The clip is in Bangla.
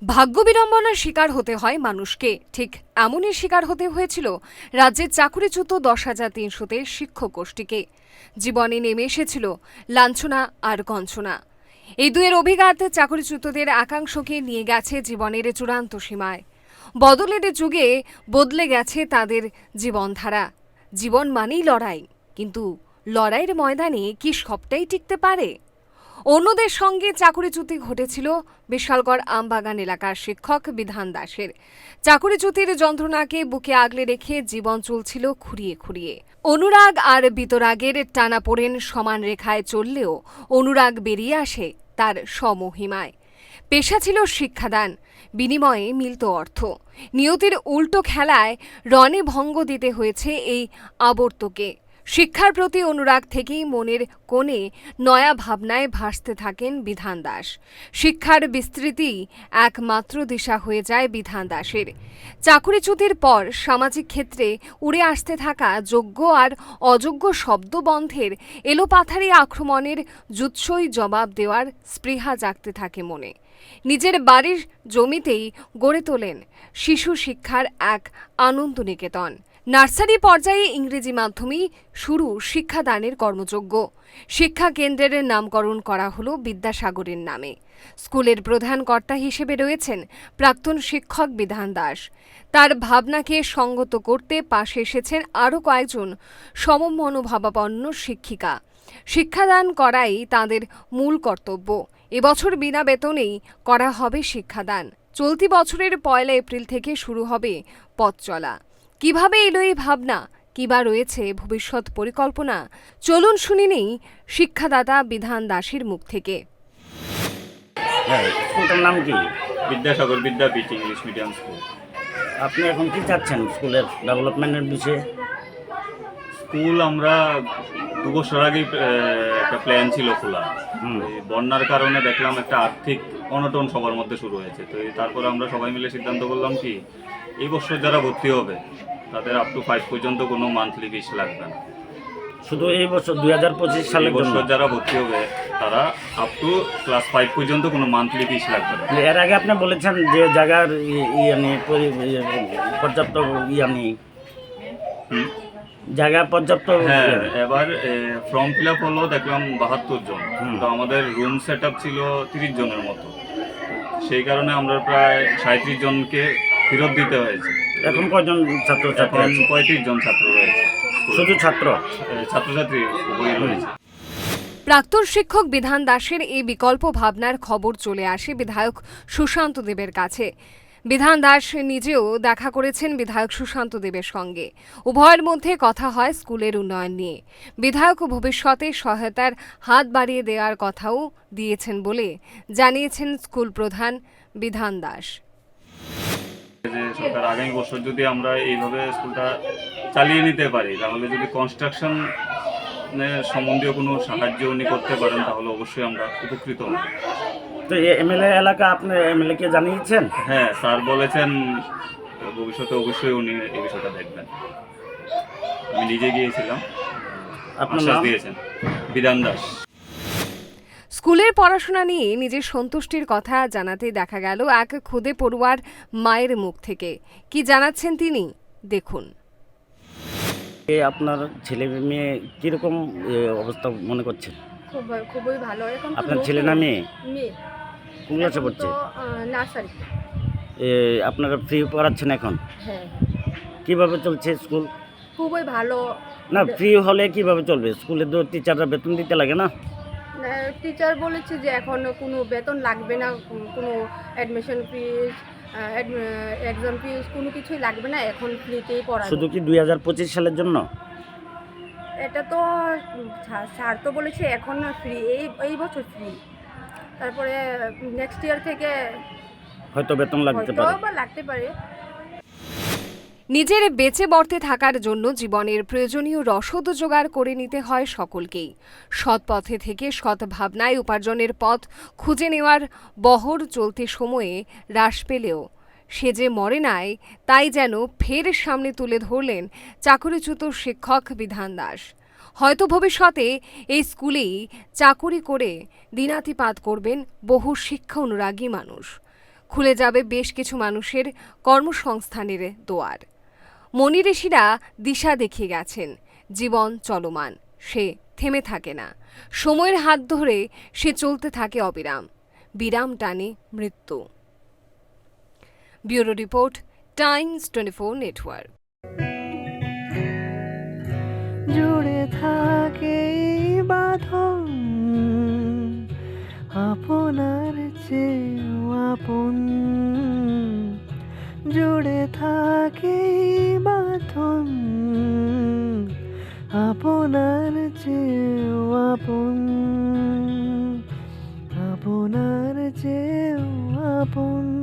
ভাগ্য বিড়ম্বনার শিকার হতে হয় মানুষকে, ঠিক এমনই শিকার হতে হয়েছিল রাজ্যের চাকুরিচ্যুত 10,300 শিক্ষক গোষ্ঠীকে। জীবনে নেমে এসেছিল লাঞ্ছনা আর গঞ্জনা। এই দুয়ের অভিঘাত চাকুরিচ্যুতদের একাংশকে নিয়ে গেছে জীবনের চূড়ান্ত সীমায়। বদলের যুগে বদলে গেছে তাদের জীবনধারা। জীবন মানেই লড়াই, কিন্তু লড়াইয়ের ময়দানে কি সবটাই টিকতে পারে? অন্যদের সঙ্গে চাকুরিচ্যুতি ঘটেছিল বিশালগড় আমবাগান এলাকার শিক্ষক বিধান দাসের। চাকুরিচ্যুতির যন্ত্রণাকে বুকে আগলে রেখে জীবন চলছিল খুঁড়িয়ে খুঁড়িয়ে। অনুরাগ আর বিতরাগের টানাপোড়েন সমান রেখায় চললেও অনুরাগ বেরিয়ে আসে তার সমহিমায়। পেশা ছিল শিক্ষাদান, বিনিময়ে মিলত অর্থ। নিয়তির উল্টো খেলায় রণে ভঙ্গ দিতে হয়েছে এই আবর্তকে। শিক্ষার প্রতি অনুরাগ থেকেই মনের কোণে নয়া ভাবনায় ভাসতে থাকেন বিধান দাস। শিক্ষার বিস্তৃতি একমাত্র দিশা হয়ে যায় বিধান দাসের। চাকুরিচ্যুতির পর সামাজিক ক্ষেত্রে উড়ে আসতে থাকা যোগ্য আর অযোগ্য শব্দবন্ধের এলোপাথারি আক্রমণের জুৎসই জবাব দেওয়ার স্পৃহা জাগতে থাকে মনে। নিজের বাড়ির জমিতেই গড়ে তোলেন শিশু শিক্ষার এক আনন্দ নিকেতন। নার্সারি পর্যায়ে ইংরেজি মাধ্যমেই শুরু শিক্ষাদানের কর্মযজ্ঞ। শিক্ষা কেন্দ্রের নামকরণ করা হলো বিদ্যাসাগরের নামে। স্কুলের প্রধান কর্তা হিসেবে রয়েছেন প্রাক্তন শিক্ষক বিধান দাস। তার ভাবনাকে সঙ্গত করতে পাশে এসেছেন আরও কয়েকজন সমমনোভাবাপন্ন শিক্ষিকা। শিক্ষাদান করাই তাঁদের মূল কর্তব্য। এবছর বিনা বেতনেই করা হবে শিক্ষাদান। চলতি বছরের 1 এপ্রিল থেকে শুরু হবে পথ চলা। কিভাবে এলো এই ভাবনা, কিবা রয়েছে ভবিষ্যৎ পরিকল্পনা, চলুন শুনে নেই শিক্ষাদাতা বিধান দাসের মুখ থেকে। স্কুলটার নাম কি? বিদ্যাসাগর বিদ্যাপীঠ ইংলিশ মিডিয়াম স্কুল। আপনি এখন কি চাচ্ছেন স্কুলের ডেভেলপমেন্টের বিষয়ে? স্কুল আমরা 2 বছর আগেই একটা প্ল্যান ছিল খোলা। এই বন্যার কারণে দেখলাম একটা আর্থিক অনটন সবার মধ্যে শুরু হয়েছে। তো তারপরে আমরা সবাই মিলে সিদ্ধান্ত করলাম কি এই বছর যারা ভর্তি হবে তাদের আপ টু 5 পর্যন্ত কোনো মান্থলি ফিস লাগবে না। শুধু এই বছর 2025 সালের জন্য যারা ভর্তি হবে তারা আপ টু ক্লাস 5 পর্যন্ত কোনো মান্থলি ফিস লাগবে না। এর আগে আপনি বলেছেন যে জায়গার পর্যাপ্ত জায়গা পর্যাপ্ত। হ্যাঁ, এবার ফর্ম ফিল আপ হলো দেখলাম 72 জন। তো আমাদের রুম সেট আপ ছিল 30 জনের মতো। সেই কারণে আমরা প্রায় 37 জনকে ফেরত দিতে হয়েছে। এখন কয়জন ছাত্রছাত্রী? 35 জন ছাত্র রয়েছে। শুধু ছাত্রছাত্রী উভয়ই রয়েছে। প্রাক্তন শিক্ষক বিধান দাসের এই বিকল্প ভাবনার খবর চলে আসে বিধায়ক সুশান্ত দেবের কাছে। বিধান দাস নিজেও দেখা করেছেন বিধায়ক সুশান্ত দেবের সঙ্গে। উভয়ের মধ্যে কথা হয় স্কুলের উন্নয়ন নিয়ে। বিধায়ক ভবিষ্যতে সহায়তার হাত বাড়িয়ে দেওয়ার কথাও দিয়েছেন বলে জানিয়েছেন স্কুল প্রধান বিধান দাস। যে সরকার আগামী বছর যদি আমরা এইভাবে স্কুলটা চালিয়ে নিতে পারি, তাহলে যদি কনস্ট্রাকশন সম্বন্ধীয় কোনো সাহায্য উনি করতে পারেন তাহলে অবশ্যই আমরা উপকৃত হব। তো এমএলএ এলাকা আপনি এমএলএ-কে জানিয়েছেন? হ্যাঁ, স্যার বলেছেন ভবিষ্যতে অবশ্যই উনি এই বিষয়টা দেখবেন। আমি নিজে গিয়েছিলাম, আপনার আশ্বাস নাম? দিয়েছেন বিধান দাস। স্কুলের পড়াশোনা নিয়ে নিজের সন্তুষ্টির কথা জানাতে দেখা গেল এক খুদে পড়ুয়ার মায়ের মুখ থেকে। কি জানাচ্ছেন তিনি, দেখুন। আপনার ছেলে মেয়ে কিরকম অবস্থা মনে করছেন? খুবই ভালো। এখন তো আপনার ছেলে না মেয়ে? মেয়ে। কোন ক্লাসে পড়ছে? নার্সারি। আপনারা ফ্রি পড়াচ্ছেন এখন? হ্যাঁ, কিভাবে চলছে স্কুল? খুবই ভালো। না, ফ্রি হলে কিভাবে চলবে? স্কুলে তো টিচাররা বেতন দিতে লাগে না? টিচার বলেছে যে এখন কোনো বেতন লাগবে না, কোনো অ্যাডমিশন ফিস, এক্সাম ফিস কোনো কিছুই লাগবে না, এখন ফ্রিতেই পড়াবে। শুধু কি 2025 সালের জন্য? এটা তো স্যার তো বলেছে এখন ফ্রি, এই বছর ফ্রি, তারপরে নেক্সট ইয়ার থেকে হয়তো বেতন লাগতে হয়তো পারে। বা লাগতে পারে। নিজের বেঁচে বর্তে থাকার জন্য জীবনের প্রয়োজনীয় রসদ জোগাড় করে নিতে হয় সকলকেই। সৎ পথে থেকে সৎ ভাবনায় উপার্জনের পথ খুঁজে নেওয়ার বহর চলতে সময়ে হ্রাস পেলেও সে যে মরে নাই, তাই যেন ফের সামনে তুলে ধরলেন চাকুরিচ্যুত শিক্ষক বিধান দাস। হয়তো ভবিষ্যতে এই স্কুলেই চাকুরি করে দিনাতিপাত করবেন বহু শিক্ষা অনুরাগী মানুষ। খুলে যাবে বেশ কিছু মানুষের কর্মসংস্থানের দোয়ার। মনি ঋষিরা দিশা দেখিয়ে গেছেন, জীবন চলমান, সে থেমে থাকে না। সময়ের হাত ধরে সে চলতে থাকে অবিরাম, বিরাম টানে মৃত্যু। Bureau report, Times 24 network. জুড়ে থাকে বাঁধন আপনার চেয়েও আপন, জুড়ে থাকে বাঁধন আপনার চেয়েও আপন, আপনার চেয়েও আপন।